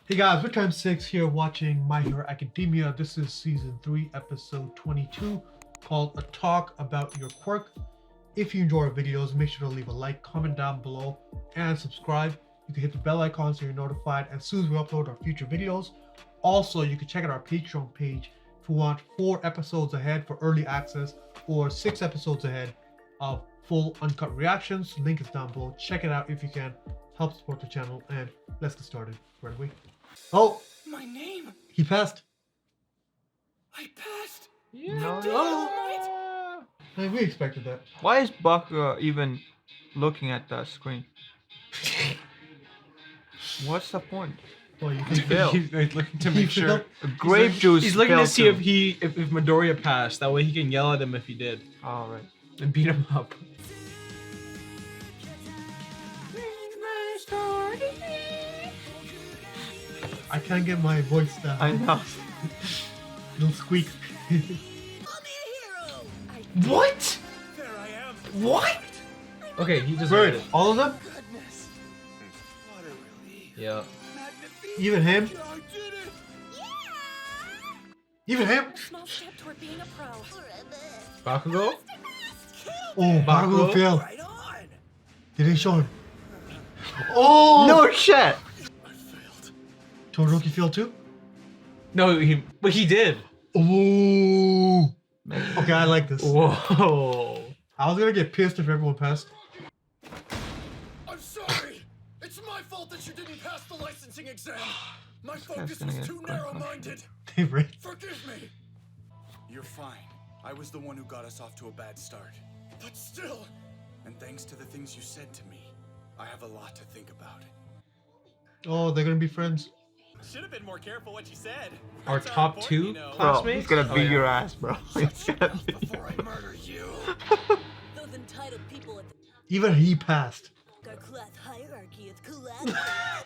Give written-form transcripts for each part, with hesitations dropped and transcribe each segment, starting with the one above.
Hey guys, we're Time 6 here watching My Hero Academia. This is Season 3, Episode 22, called A Talk About Your Quirk. If you enjoy our videos, make sure to leave a like, comment down below, and subscribe. You can hit the bell icon so you're notified as soon as we upload our future videos. Also, you can check out our Patreon page if you want 4 episodes ahead for early access or 6 episodes ahead of full uncut reactions. Link is down below. Check it out if you can. Help support the channel, and let's get started right away. Oh, my name. He passed. I passed. Yeah. I did, All Might. Hey, we expected that. Why is Buck even looking at the screen? What's the point? Well, you He think failed. He's looking to make sure. Grape juice. He's looking to failed see too. if Midoriya passed. That way he can yell at him if he did All right. and beat him up. I can't get my voice down. I know. Little squeak. What? There I am. What? Okay, he deserved Bird, it. all of them? Goodness. What a relief. Yeah. Magnifique. Even him? I did it. Even him? Small step toward being a pro. Bakugo? Oh, Bakugo? Bakugo failed. Right on. They didn't show him. Oh! No shit. I failed. Todoroki failed too? No, but he did. Oh! Okay, I like this. Whoa. I was gonna get pissed if everyone passed. I'm sorry. It's my fault that you didn't pass the licensing exam. My focus gonna was get too quite narrow-minded. Hey, Ray. Forgive me. You're fine. I was the one who got us off to a bad start. But still, and thanks to the things you said to me, I have a lot to think about. Oh, they're gonna be friends. Should have been more careful what you said. Our That's top important, 2 you know. Bro, classmates? he's gonna Oh, beat yeah. your ass, bro. He's gonna Mouth beat before I murder you. Those entitled people at the Even he passed. our class hierarchy is collapsing.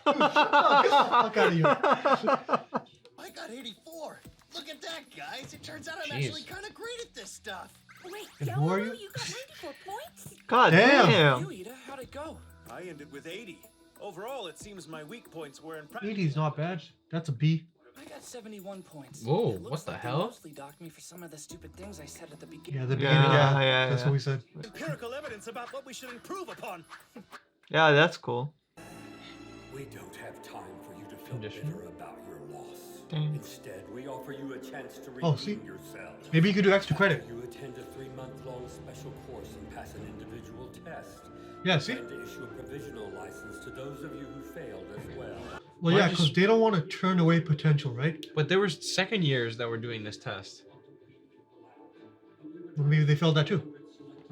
Fuck out of you. I got 84. Look at that, guys. It turns out I'm Jeez. actually kind of great at this stuff. Wait, And who are Yellow, you? you got 94 points? God Damn. damn. You, Ida, how'd it go? I ended with 80. Overall, it seems my weak points were in 80's not bad. That's a B. I got 71 points. Whoa, It looks what the like they hell? Mostly docked me for some of the stupid things I said at the beginning. Yeah, the beginning. Yeah, That's yeah. what we said. Empirical evidence about what we should improve upon. Yeah, that's cool. We don't have time for you to feel Conditioner? bitter about your loss. Dang. Instead, we offer you a chance to Oh, redeem see? yourself. Maybe you could do extra credit. You attend a 3-month-long special course and pass an individual test. Yeah, see? And to issue a provisional license to those of you who failed as well. Well, Why yeah, just- because they don't want to turn away potential, right? But there were second years that were doing this test. Well, maybe they failed that too.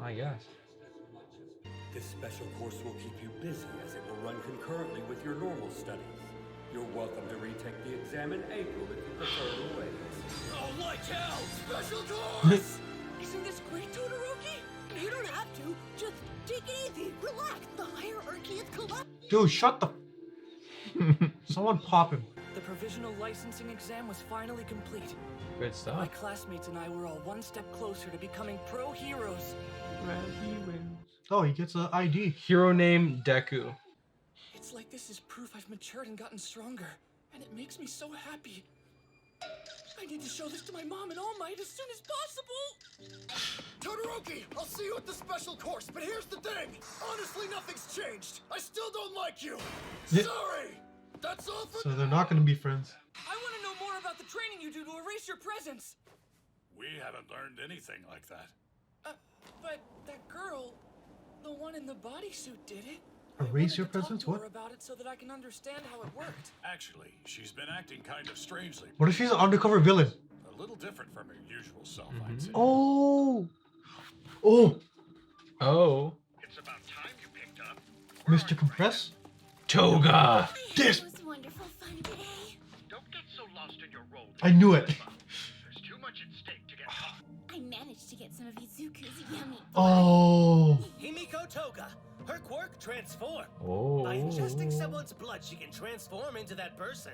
I guess. This special course will keep you busy as it will run concurrently with your normal studies. You're welcome to retake the exam in April if you prefer to wait. Oh, like hell! Special course! Isn't this great, Todoroki? You don't have to. Just take it easy. Relax. The hierarchy is collapsing. Dude, shut the. Someone pop him. The provisional licensing exam was finally complete. Good My stuff. classmates and I were all one step closer to becoming pro heroes. Oh, he gets an ID. Hero name Deku. It's like this is proof I've matured and gotten stronger, and it makes me so happy. I need to show this to my mom and All Might as soon as possible. Todoroki, I'll see you at the special course, but here's the thing. Honestly, nothing's changed. I still don't like you. Yeah. Sorry. That's all for So they're not going to be friends. I want to know more about the training you do to erase your presence. We haven't learned anything like that. But that girl, the one in the bodysuit, did it. Erase I your wanted to talk presence? to her What? about it so that I can understand how it worked. Actually, she's been acting kind of strangely. What if she's an undercover villain? A little different from her usual self, I'd say. Oh! Oh! Oh. It's about time you picked up. Mr. Compress? Toga. This! It was wonderful fun today. Don't get so lost in your role. I knew it. There's too much at stake to get caught. I managed to get some of Izuku's yummy. Oh! Himiko Toga. Her quirk transform. Oh. By ingesting someone's blood, she can transform into that person.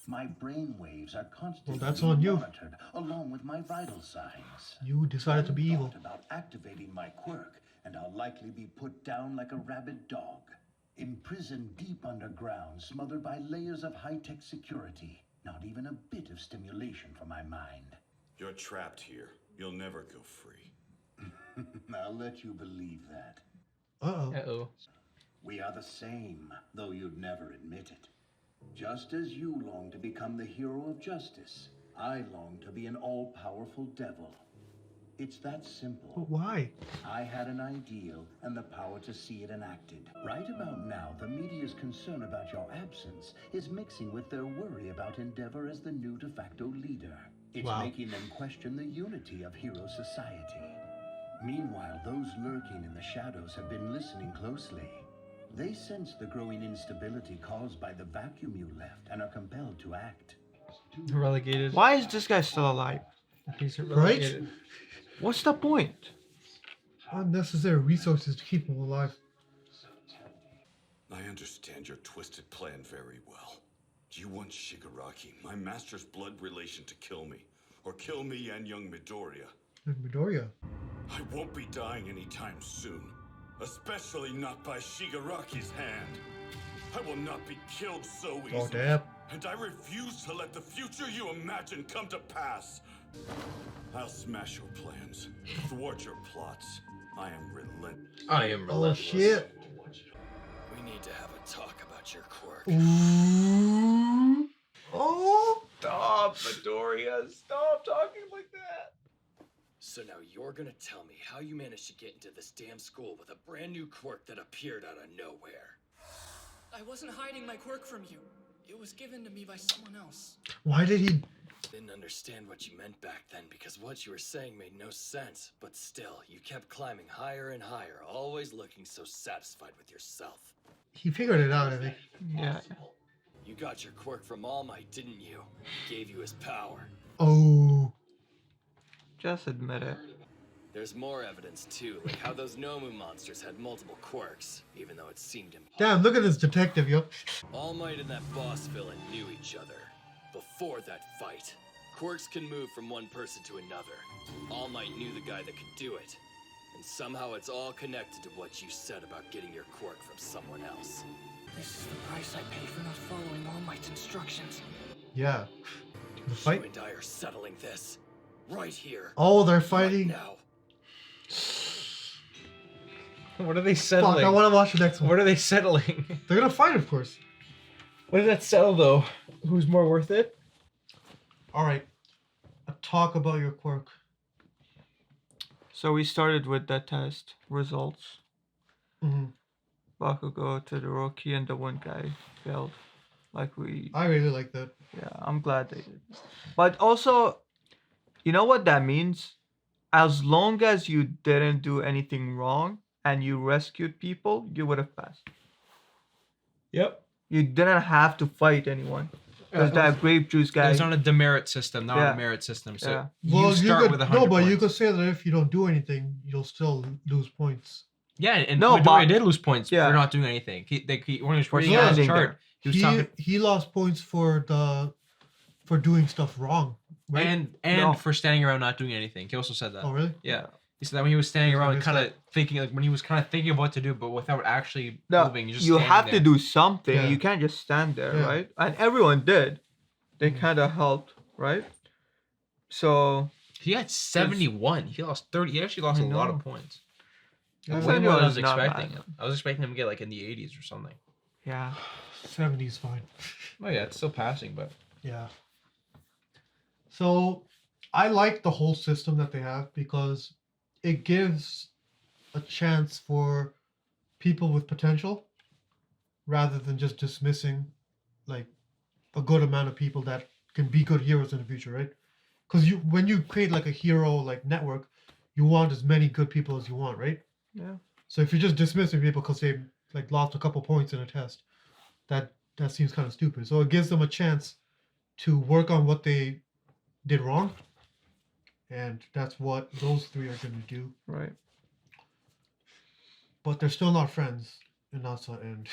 My brain waves are constantly that's on you. monitored, along with my vital signs. You decided to be evil. Thought about activating my quirk, and I'll likely be put down like a rabid dog. Imprisoned deep underground, smothered by layers of high-tech security. Not even a bit of stimulation for my mind. You're trapped here. You'll never go free. I'll let you believe that. Uh-oh. Uh-oh. We are the same, though you'd never admit it. Just as you long to become the hero of justice, I long to be an all-powerful devil. It's that simple. But why? I had an ideal and the power to see it enacted. Right about now, the media's concern about your absence is mixing with their worry about Endeavor as the new de facto leader. It's Wow. making them question the unity of hero society. Meanwhile, those lurking in the shadows have been listening closely. They sense the growing instability caused by the vacuum you left and are compelled to act. Relegated. Why is this guy still alive? He's Right? relegated. What's the point? Unnecessary resources to keep him alive. I understand your twisted plan very well. Do you want Shigaraki, my master's blood relation, to kill me? Or kill me and young Midoriya? And Midoriya. I won't be dying anytime soon. Especially not by Shigaraki's hand. I will not be killed so easily. Oh, damn. And I refuse to let the future you imagine come to pass. I'll smash your plans, thwart your plots. I am relentless. I am Oh, relentless. shit. We need to have a talk about your quirk. Ooh. Oh. Stop, Midoriya. Stop talking like that. So now you're gonna tell me how you managed to get into this damn school with a brand new quirk that appeared out of nowhere. I wasn't hiding my quirk from you. It was given to me by someone else. Why did he... Didn't understand what you meant back then because what you were saying made no sense. But still, you kept climbing higher and higher, always looking so satisfied with yourself. He figured it out, I think. Yeah. You got your quirk from All Might, didn't you? He gave you his power. Oh. Just admit it. There's more evidence too, like how those Nomu monsters had multiple quirks, even though it seemed impossible. Damn, look at this detective, yo. All Might and that boss villain knew each other. Before that fight, quirks can move from one person to another. All Might knew the guy that could do it. And somehow it's all connected to what you said about getting your quirk from someone else. This is the price I pay for not following All Might's instructions. Yeah. The You fight? and I are settling this. Right here. Oh, they're Right fighting. now. What are they settling? Fuck, I want to watch the next one. What are they settling? They're gonna fight, of course. What did that settle though? Who's more worth it? Alright. A talk about your quirk. So we started with the test results. Mm-hmm. Bakugo, Todoroki, and the one guy failed. Like we... I really like that. Yeah, I'm glad they did. But also, you know what that means? As long as you didn't do anything wrong and you rescued people, you would have passed. Yep. You didn't have to fight anyone. Because that grape juice guy... It's on a demerit system, not Yeah. a merit system. So Yeah. Well, you start could, with 100 no, but points. you could say that if you don't do anything, you'll still lose points. Yeah, and No, Midoriya but- did lose points Yeah. for not doing anything. When he was reading Yeah. out his Standing chart, there. he was talking... He lost points for doing stuff wrong, right? And No. for standing around not doing anything. He also said that. Oh, really? Yeah. He said that when he was standing I around missed kind of thinking, like when he was kind of thinking of what to do, but without actually No, moving. Just you standing have to there. do something. Yeah. You can't just stand there, Yeah. right? And everyone did. They Mhm. kind of helped, right? So... He had 71. He lost 30. He actually lost I a lot know. of points. Yeah, Way 71 more than I is was not expecting. bad. I was expecting him to get like in the 80s or something. Yeah. 70's fine. Oh yeah, it's still passing, but Yeah. So I like the whole system that they have because it gives a chance for people with potential rather than just dismissing like a good amount of people that can be good heroes in the future, right? Because when you create like a hero like network, you want as many good people as you want, right? Yeah. So if you're just dismissing people because they like lost a couple points in a test, that seems kind of stupid. So it gives them a chance to work on what they did wrong, and that's what those three are going to do. Right. But but they're still not friends in Nasa and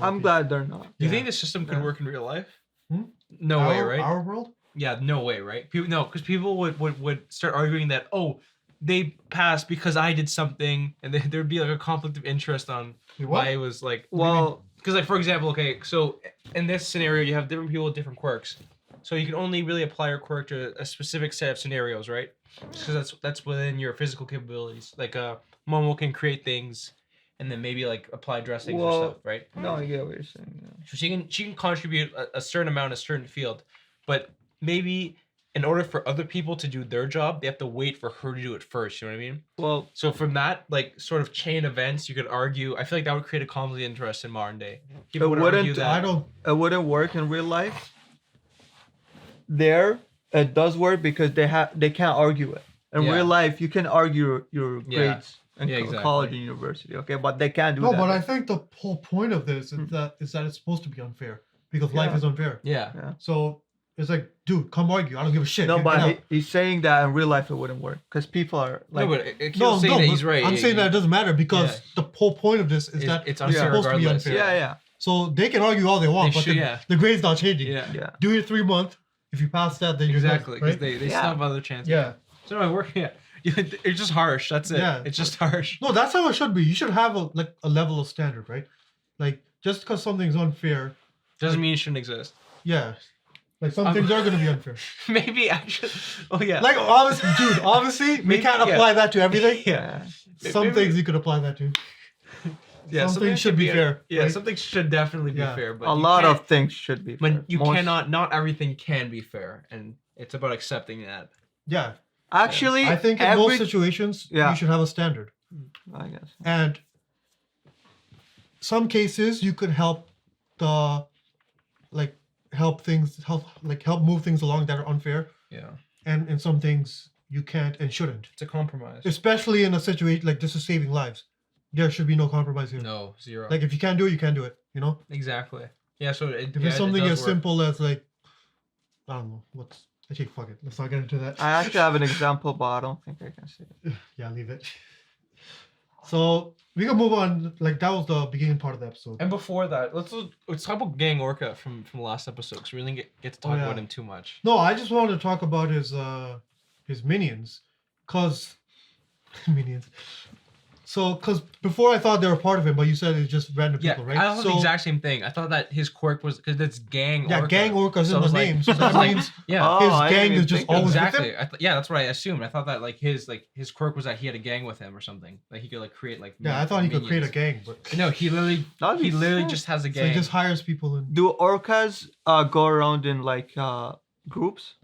I'm glad they're not. Do you think the system could work in real life? Hmm? No way, right? Our world? Yeah, no way, right? People, no, because people would start arguing that, oh, they passed because I did something, and there'd be like a conflict of interest on Wait, why what? it was like. Well, Because like for example, okay, so in this scenario, you have different people with different quirks, so you can only really apply your quirk to a specific set of scenarios, right? Because that's within your physical capabilities. Like Momo can create things, and then maybe like apply dressings or Well, stuff, right? no, I get what you're saying. Yeah. So she can contribute a certain amount in a certain field, but maybe in order for other people to do their job, they have to wait for her to do it first. You know what I mean? Well, So from that like sort of chain events, you could argue. I feel like that would create a conflict of interest in modern day. People It would wouldn't- argue that. I don't. it wouldn't work in real life. There, it does work because they can't argue it. In Yeah. real life, you can argue your Yeah. grades in Yeah, exactly. college and university, okay? But they can't do No, that. but I think the whole point of this is that it's supposed to be unfair because life Yeah. is unfair. Yeah. So it's like, dude, come argue. I don't give a shit. No, Get but out. he's saying that in real life it wouldn't work because people are like, no, but Akeel's saying that he's but right. I'm saying that it doesn't matter because Yeah. the whole point of this is that it's it's unfair supposed to be regardless, unfair. yeah. So they can argue all they want, They but should, yeah. the grade's not changing. Yeah. Yeah. Do your 3 month. If you pass that, then you're Exactly, good, because right? they still have other chances. Yeah. So no, we're yeah. It's just harsh. That's it. Yeah. It's just harsh. No, that's how it should be. You should have a level of standard, right? Like just because something's unfair, Doesn't mean it shouldn't exist. yeah. Like some things are gonna be unfair. Maybe actually. Oh yeah. Like obviously, dude, obviously we Maybe- can't yeah. apply that to everything. Yeah. Some Maybe- things you could apply that to. Yeah. some something things should be fair, Yeah. right? Something should definitely be Yeah. fair. But a you lot can't- of things should be. But fair. you Most- cannot. Not everything can be fair, and it's about accepting that. Yeah. Actually, I think in every, most situations Yeah. you should have a standard. I guess. And some cases you could help help move things along that are unfair, Yeah. and in some things you can't and shouldn't, It's a compromise. especially in a situation like this is saving lives. There should be no compromise here. No, zero. Like if you can't do it, you can't do it, you know. Exactly. Yeah. So If it's something as simple as like, I don't know, actually fuck it, let's not get into that. I actually have an example, but I don't think I can say it. Yeah, leave it. So we can move on. Like that was the beginning part of the episode. And before that, let's talk about Gang Orca from the last episode, because we didn't get to talk yeah. about him too much. No, I just wanted to talk about his minions, cause minions. So, cause before I thought they were part of him, but you said it's just random Yeah, people, right? I thought so, the exact same thing. I thought that his quirk was because it's Gang yeah, Orca. Gang Orca's So in I the was like- name, so so I was that like, means yeah. Oh, his I didn't gang even is just think of always Exactly. with him. Yeah, that's what I assumed. I thought that like his quirk was that he had a gang with him or something. Like he could like create like. Yeah, I thought he could create a minions. gang, but No, he literally That'd be sick. just has a so gang. he just hires people and. Do orcas go around in like groups?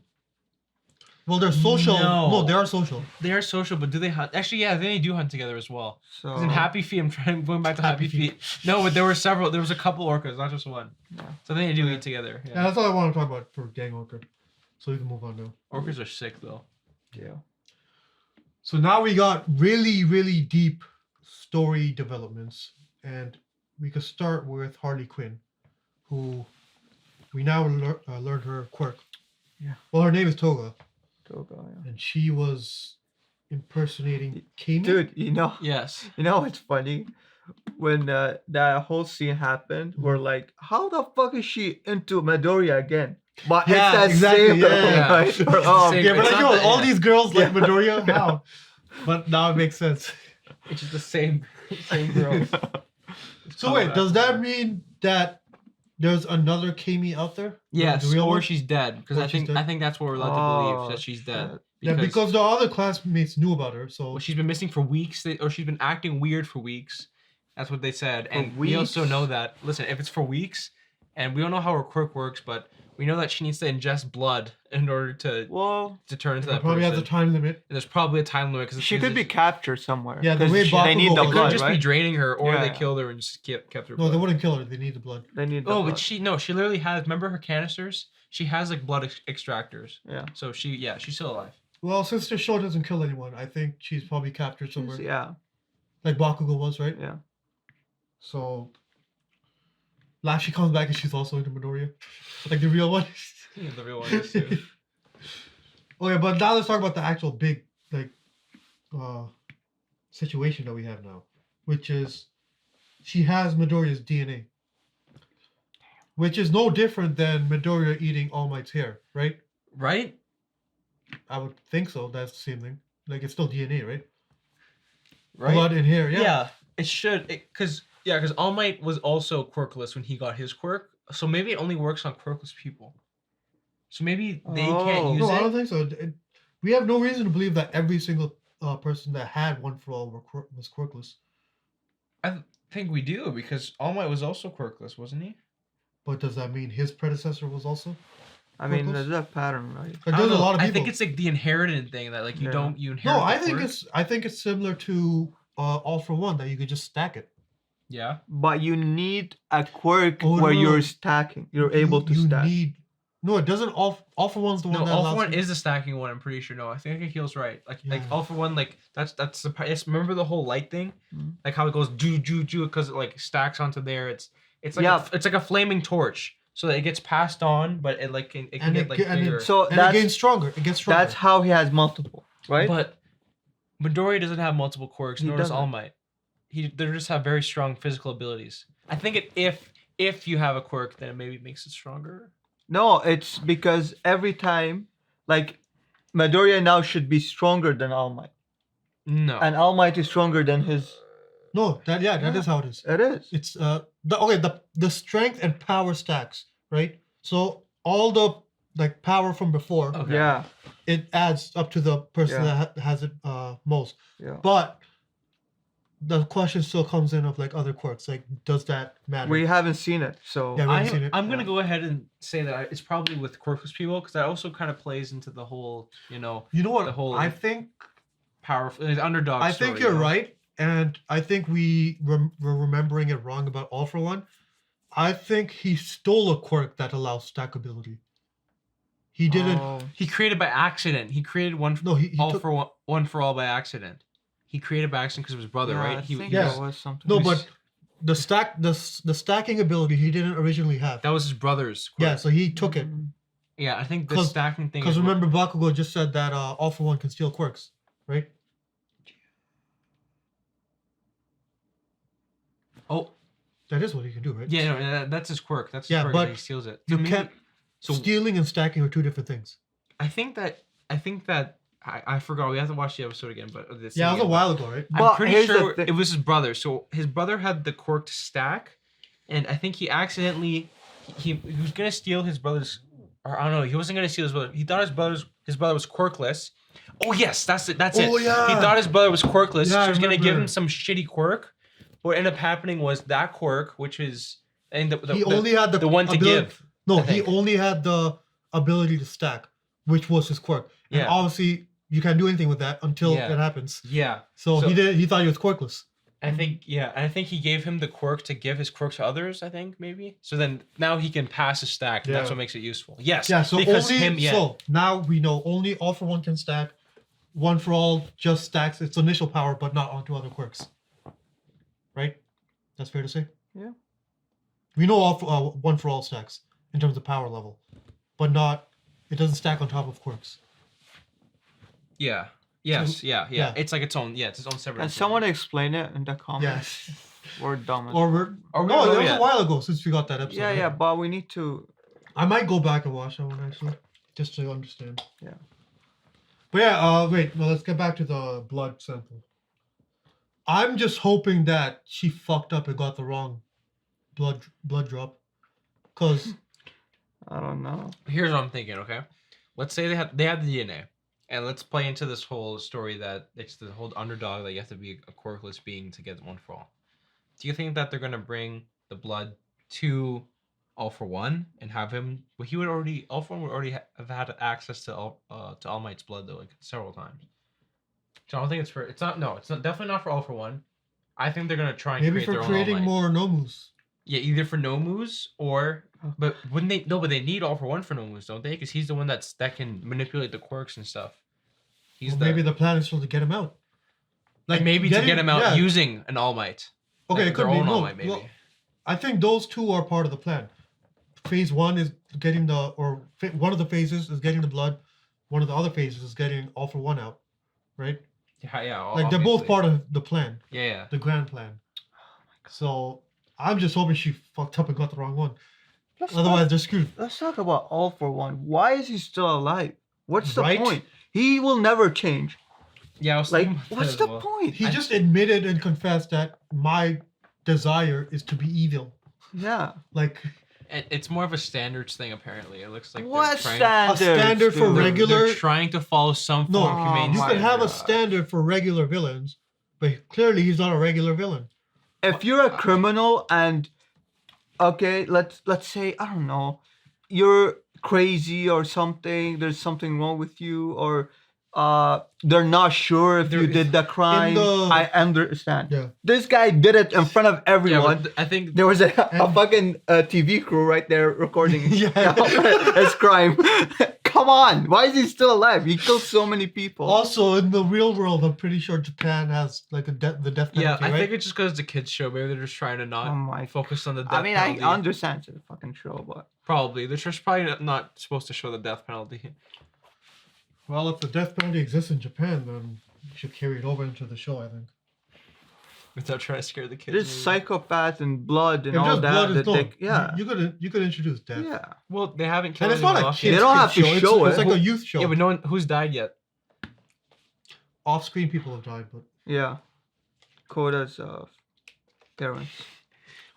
Well, they're social. No. No, they are social. They are social, but do they hunt? Actually, yeah, they do hunt together as well. So 'Cause in Happy Feet, I'm going back to Happy Feet. No, but there were several. There was a couple orcas, not just one. Yeah. So they do eat together. Yeah, Yeah. that's all I want to talk about for Gang Orca. So we can move on now. Orcas are sick though. yeah. So now we got really, really deep story developments, and we could start with Harley Quinn, who we now learned her quirk. Yeah. Well, her name is Toga, Toga, yeah. and she was impersonating Kami. Dude, you know Yes. what's funny? When that whole scene happened, we're like, how the fuck is she into Midoriya again? But Yeah, it's that exactly, same yeah, girl, yeah. right? Or, oh, Same- Yeah, but It's like, not yo, that- all yeah. these girls like Yeah. Midoriya. How? But now it makes sense. It's just the same girl. So wait, does that mean that there's another Kami out there? Yes, The real or one? she's dead. Because Or I she's think dead? I think that's what we're allowed to Oh, believe, that she's dead. shit. Yeah, because the other classmates knew about her. So well, she's been missing for weeks, or she's been acting weird for weeks. That's what they said. And we also weeks? know that, listen, if it's for weeks, and we don't know how her quirk works, but we know that she needs to ingest blood in order to Well, turn into it that probably person. has a time limit. And there's probably a time limit. Cause she could be captured somewhere. Yeah, the 'cause way they Bakugo need the was- It could blood, just right? be draining her, or they Yeah. killed her and just kept her No, blood. they wouldn't kill her. They need the blood. They need the Oh, blood. but she literally has. Remember her canisters? She has like blood extractors. Yeah. So she's still alive. Well, since the show doesn't kill anyone, I think she's probably captured somewhere. Yeah. Like Bakugo was, right? Yeah. So, last she comes back and she's also into Midoriya. Like the real one. Yeah, the real one is too. Okay, but now let's talk about the actual big, like, situation that we have now. Which is, she has Midoriya's DNA. Which is no different than Midoriya eating All Might's hair, right? Right? I would think so. That's the same thing. Like it's still DNA, right? Right? Blood in here, yeah. Yeah, it should. Because All Might was also quirkless when he got his quirk. So maybe it only works on quirkless people. So maybe they can't use No, I it. don't think so. We have no reason to believe that every single person that had One for All was quirkless. I think we do because All Might was also quirkless, wasn't he? But does that mean his predecessor was also? I mean, Quirkless? there's that pattern, right? Like, I there's don't a know. lot of people. I think it's like the inherited thing that like you Yeah. don't you inherit. No, I the think quirk. it's similar to All for One that you could just stack it. Yeah. But you need a quirk Oh, where no. you're stacking. You're able to you stack. No, it doesn't. All for One's the one No, that All for allows One you- is the stacking one. I'm pretty sure. No, I think Akeel's right. Like Yeah. All for One, like that's the yes. Remember the whole light thing, Mhm. like how it goes do because it like stacks onto there. It's like Yeah. it's like a flaming torch, so that it gets passed on, but it like it can get like bigger. So and that's it gets stronger. It gets stronger. that's how he has multiple, right? But Midori doesn't have multiple quirks, He nor does doesn't. All Might. They just have very strong physical abilities. I think if you have a quirk, then it maybe makes it stronger. No, it's because every time, like, Midoriya now should be stronger than All Might, No. and All Might is stronger than his. No, that is how it is. It is. It's the strength and power stacks, right? So all the like power from before, Okay. Yeah, it adds up to the person Yeah. that has it most. yeah. But the question still comes in of like other quirks. Like, does that matter? We haven't seen it, so Yeah, we haven't seen it. I'm gonna go ahead and say that it's probably with quirkless people because that also kind of plays into the whole, You know what? the whole I think powerful underdog. I think story, you're you know? right, and I think we're remembering it wrong about All for One. I think he stole a quirk that allows stackability. He didn't. Oh. He created by accident. He created one. No, he all took, for one for all by accident. He created by accident because of his brother, Yeah, right? I think Yes. there was something. no, he was- but the stacking ability he didn't originally have. that was his brother's. Quirk. Yeah, so he took it. Mm. Yeah, I think the 'Cause- stacking thing. Because is what- remember, Bakugo just said that All for One can steal quirks, right? Oh, That is what he can do, right? yeah, no, that's his quirk. That's his Yeah, quirk but that he steals it. You So maybe- can't. So Stealing and stacking are two different things. I think that I forgot. We have to watch the episode again, but this. Yeah, it thing was a again, while ago, right? I'm But pretty here's the sure thing- it was his brother. So his brother had the quirk to stack, and I think he accidentally he was gonna steal his brother's. Or I don't know. He wasn't gonna steal his brother. He thought his brother was quirkless. Oh yes, that's it. That's it. Oh, yeah. He thought his brother was quirkless. Yeah, so I he was gonna give remember. him some shitty quirk. What ended up happening was that quirk, which is and He only had the one to ability- give. No, I he think. only had the ability to stack, which was his quirk. And Yeah. obviously, you can't do anything with that until Yeah. it happens. Yeah. So, So- he thought he was quirkless. I think I think he gave him the quirk to give his quirk to others. I think maybe. So then now he can pass his stack. And That's Yeah. what makes it useful. Yes. Yeah, so because only so now we know only All for One can stack. One for All just stacks its initial power, but not onto other quirks. Right? That's fair to say. Yeah. We know One for All stacks in terms of power level, but not. It doesn't stack on top of quirks. Yeah. Yes. So- Yeah. yeah. It's like its own. Yeah. It's its own separate. Can someone explain it in the comments? Yes. We're dumb. Or we're. Or No, we- that was yeah. a while ago since we got that episode. yeah, right? yeah, but we need to. I might go back and watch that one actually, just to understand. Yeah. But yeah, wait. No, let's get back to the blood sample. I'm just hoping that she fucked up and got the wrong blood drop, cause I don't know. Here's what I'm thinking. Okay. Let's say they have the DNA, and let's play into this whole story that it's the whole underdog that you have to be a quirkless being to get one for all. Do you think that they're gonna bring the blood to All for One and have him? Well, he would already All for One would already have had access to All Might's blood though, like several times. So I don't think it's for. It's not. No, it's not. Definitely not for All for One. I think they're gonna try and maybe create for their own creating All Might. more Nomus. Yeah, either for Nomus or. But wouldn't they? No, but they need All for One for Nomus, don't they? Because he's the one that can manipulate the quirks and stuff. He's Well, maybe the plan is still to get him out. like maybe to get him out yeah. using an All Might. Okay, Like it could their be. own No, All Might, maybe. well, I think those two are part of the plan. Phase one is getting one of the phases is getting the blood. One of the other phases is getting All for One out, right? Yeah. Like they're both obviously. part of the plan, Yeah. the grand plan. So I'm just hoping she fucked up and got the wrong one. Otherwise, they're screwed. Let's talk about All for One. Why is he still alive? What's the Right? point? He will never change. Yeah, I was Like, thinking about that what's as the well. point? He just admitted and confessed that my desire is to be evil. Yeah. Like It's more of a standards thing, apparently. It looks like What they're trying, standards? a standard for dude? regular. they're trying to follow some No, form of humane you my could have a God. standard for regular villains, but clearly he's not a regular villain. If you're a criminal and okay, let's say I don't know, you're crazy or something. There's something wrong with you, or they're not sure if you did the crime. I understand. Yeah. This guy did it in front of Yeah, everyone. but I think There was a fucking TV crew right there recording Yeah. his crime. Come on, why is he still alive? He killed so many people. Also, in the real world, I'm pretty sure Japan has like the death penalty, yeah, I right? think it's just because it's a kids show. Maybe they're just trying to not Oh my- focus on the death I mean, penalty. I understand it's a fucking show, but Probably they're just probably not supposed to show the death penalty. Well, if the death penalty exists in Japan, then you should carry it over into the show, I think. Without trying to scare the kids. there's maybe. psychopaths and blood and If all there's that. blood, that it's no. they, yeah, You could introduce death. yeah. Well, they haven't killed And it's not anyone a off kids, yet. They don't have to kids show It's it. like a youth show. Yeah, but no one who's died yet. Off-screen people have died, but Yeah. Coda's parents.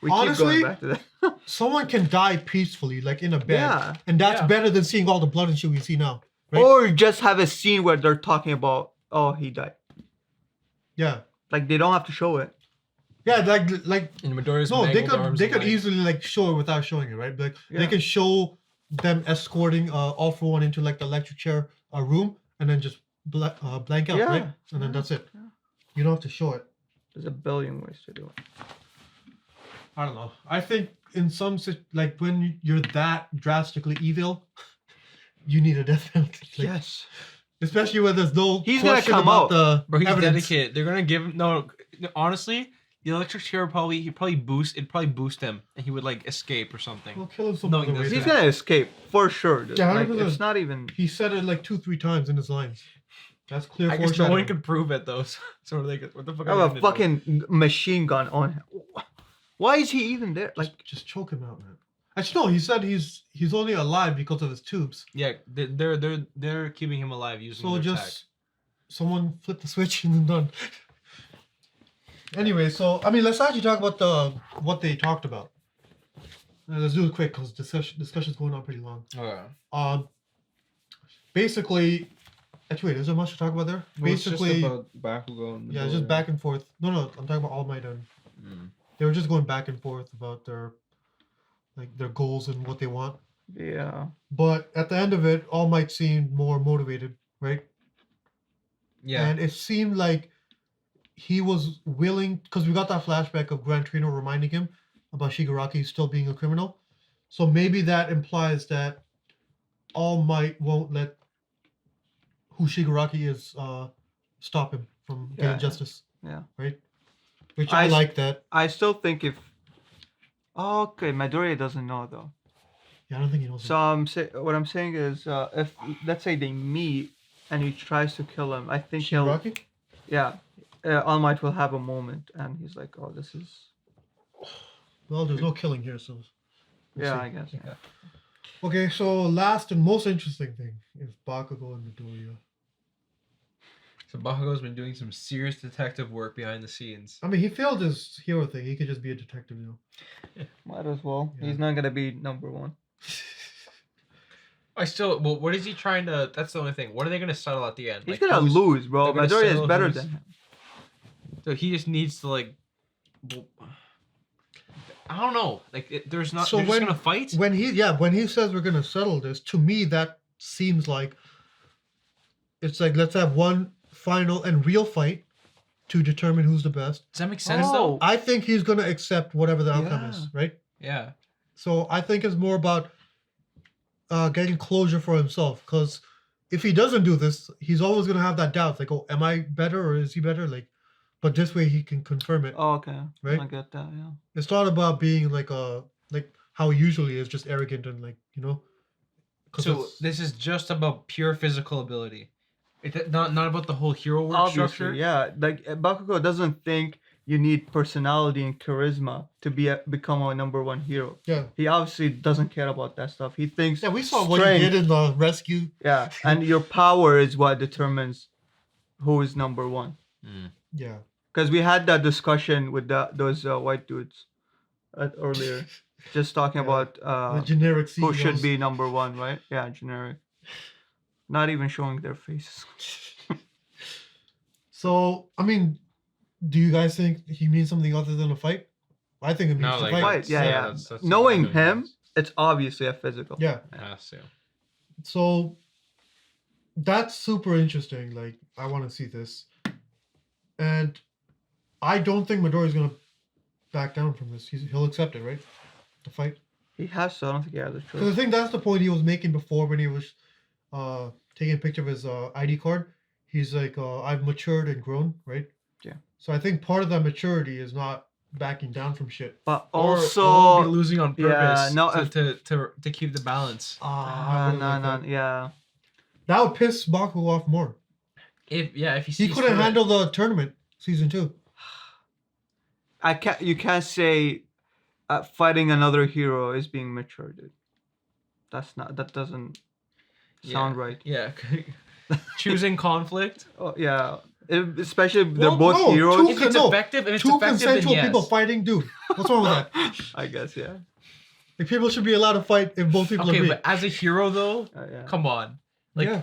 We Honestly, keep going back to that. someone can die peacefully, like in a bed, Yeah. and that's Yeah. better than seeing all the blood and shit we see now. Right? Or just have a scene where they're talking about, oh, he died. Yeah, Like they don't have to show it. yeah, like In Midoriya's no, they mangled could arms they and could legs. easily like show it without showing it, right? Like Yeah. they could show them escorting All For One into like the electric chair room, and then just blank out, Yeah. right? And then that's it. You don't have to show it. There's a billion ways to do it. I don't know. I think in some like when you're that drastically evil, you need a death penalty. Like, Yes. especially when there's no He's gonna question come about out. the Bro, he's evidence. dedicated. They're gonna give him honestly, the electric chair it'd probably boost him and he would like escape or something. We'll kill him some Knowing other this way. He's gonna escape for sure. Dude. Yeah, Like, 100%. it's not even. He said it like 2-3 times in his lines. That's clear I guess no foreshadowing. one can prove it though. So they what the fuck I are they have gonna a do? fucking machine gun on him. Why is he even there? Like, just choke him out, man. Actually, no. He said he's only alive because of his tubes. Yeah, they're keeping him alive using So their just someone flip the switch and then done. Anyway, so I mean, let's actually talk about what they talked about. Let's do it quick because discussion's going on pretty long. tag. Basically, actually, wait, is there much to talk about there? Basically, Bakugo and yeah, just back and forth. No, I'm talking about All Might and they were just going back and forth about their goals and what they want. yeah. But at the end of it, All Might seemed more motivated, right? Yeah. And it seemed like he was willing, because we got that flashback of Gran Torino reminding him about Shigaraki still being a criminal. So maybe that implies that All Might won't let who Shigaraki is stop him from Yeah. getting justice. Yeah. Right? Which I like that. I still think if. Oh, okay, Midoriya doesn't know though. Yeah, I don't think he knows. So what I'm saying is, if let's say they meet and he tries to kill him, I think he'll. Shigaraki? Yeah, All Might will have a moment, and he's like, "Oh, this is." Well, there's no killing here, so. we'll Yeah, see. I guess. Yeah. Okay, so last and most interesting thing is Bakugo and Midoriya. So Bakugo's been doing some serious detective work behind the scenes. I mean, he failed his hero thing. He could just be a detective, you know. Might as well. Yeah. He's not gonna be number one. Well, what is he trying to? That's the only thing. What are they gonna settle at the end? He's gonna who's- lose, bro. they're gonna Midoriya is settle better who's- than him. So he just needs to like. I don't know. Like, there's not. So they're just when- gonna fight. When he says we're gonna settle this, to me that seems like it's like let's have one final and real fight to determine who's the best. Does that make sense Oh. though? I think he's gonna accept whatever the outcome Yeah. is, right? Yeah. So I think it's more about getting closure for himself. Because if he doesn't do this, he's always gonna have that doubt, like, oh, am I better or is he better? Like, but this way he can confirm it. Oh, okay. Right? I get that. Yeah. It's not about being like how he usually is, just arrogant and like, you know. 'Cause So it's- this is just about pure physical ability. It's not about the whole hero work Obviously, structure. yeah. Like Bakugo doesn't think you need personality and charisma to become a number one hero. yeah. He obviously doesn't care about that stuff. He thinks Yeah, we saw what he strength- did in the rescue. Yeah, and your power is what determines who is number one. Yeah. Because we had that discussion with those white dudes earlier, just talking about The generic CEOs. who should be number one, right? Yeah, generic. Not even showing their faces. So, I mean, do you guys think he means something other than a fight? I think it means No, to like fight. Fight, yeah. that's Knowing exactly what it him, means. it's obviously a physical. Yeah. It has to. So that's super interesting. Like, I want to see this. And I don't think Midoriya's going to back down from this. He'll accept it, right? The fight. He has to. I don't think he has a Because I choice. think that's the point he was making before when he was taking a picture of his ID card. He's like, I've matured and grown, right? Yeah. So I think part of that maturity is not backing down from shit. But Or also, be losing on yeah, purpose no, to keep the balance. yeah. That would piss Bakugo off more. If he He sees couldn't through it. handle the tournament season 2. You can't say fighting another hero is being mature, dude. That doesn't sound right. Yeah. Choosing conflict. Oh yeah, especially if they're Well, both no, heroes. two If it's No, effective, then Two consensual yes. people fighting, dude. What's wrong with that? I guess yeah. Like, people should be allowed to fight if both people Okay, agree. but as a hero though, Yeah. come on. Like yeah.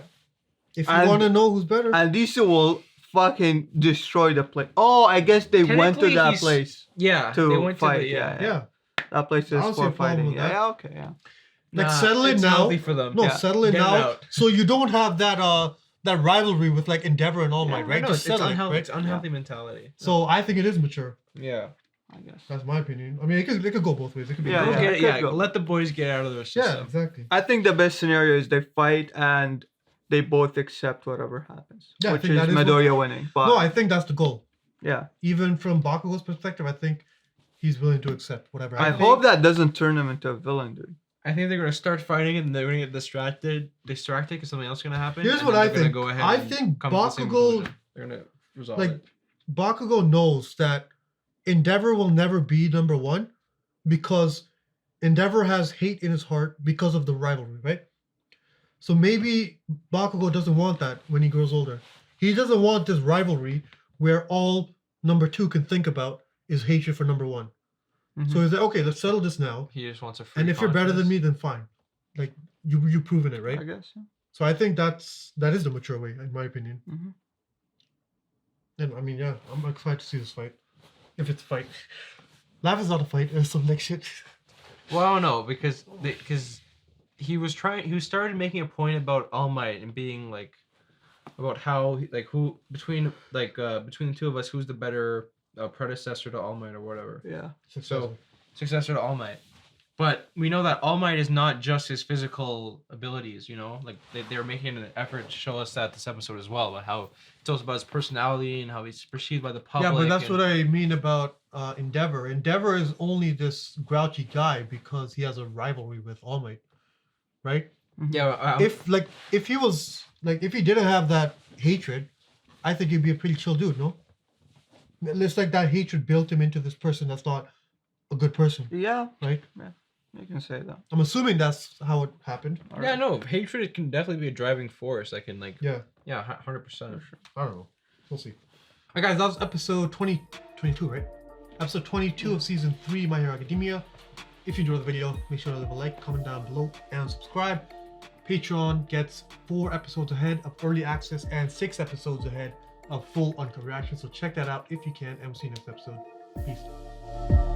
If you And- want to know who's better. And these two will fucking destroy the place. Oh, I guess they went to Technically, that he's- place yeah, to they went fight. to the, yeah. That place I don't is see a for problem fighting. with Yeah, that. yeah, okay, yeah. Like, Nah, settle it it's now. healthy for them. No, Yeah. settle it Get it now. out. So you don't have that rivalry with like Endeavor and All Might, right? No, Just it's settle it, unhealthy. right? It's unhealthy mentality. So I think it is mature. Yeah. I guess. That's my opinion. I mean, it could go both ways. It could be Yeah, good. Go get it, could yeah. go. Let the boys get out of their system. Yeah, exactly. I think the best scenario is they fight and they both accept whatever happens, Yeah, I which think is that is Midoriya winning. But No, I think that's the goal. yeah, Even from Bakugo's perspective, I think he's willing to accept whatever. I think- hope that doesn't turn him into a villain, dude. I think they're gonna start fighting and they're gonna get distracted because something else is gonna happen. Here's and what then I they're gonna think. Go ahead I and think come to the same Bakugo- conclusion. They're gonna resolve like it. Bakugo knows that Endeavor will never be number one because Endeavor has hate in his heart because of the rivalry, right? So maybe Bakugo doesn't want that when he grows older. He doesn't want this rivalry where all number 2 can think about is hatred for number 1. So he's like, okay, let's settle this now. He just wants a free And if you're better than conscience. me, then fine. Like, you've proven it, I right? guess. Yeah. So I think that is the mature way, in my opinion. Mhm. And I mean, yeah, I'm excited to see this fight. If it's a fight. Life is not a fight, it's some next shit. Well, no, because he started making a point about All Might and being like about how who between the two of us, who's the better predecessor to All Might or whatever. Yeah. So successor to All Might. But we know that All Might is not just his physical abilities, you know? Like, they're making an effort to show us that this episode as well, about how it's also about his personality and how he's perceived by the public. Yeah, but that's and- what I mean about Endeavor. Endeavor is only this grouchy guy because he has a rivalry with All Might, right? Yeah, If he didn't have that hatred, I think he'd be a pretty chill dude, no? It's like that hatred built him into this person that's not a good person, Yeah. right? Yeah. You can say that. I'm assuming that's how it happened. yeah, no, hatred can definitely be a driving force. I can, Yeah, 100%. I don't know. We'll see. Alright, guys, that was episode 22, right? Episode 22 of season 3, My Hero Academia. If you enjoyed the video, make sure to leave a like, comment down below, and subscribe. Patreon gets 4 episodes ahead of early access and 6 episodes ahead of full uncut reaction. So check that out if you can, and we'll see you next episode. Peace.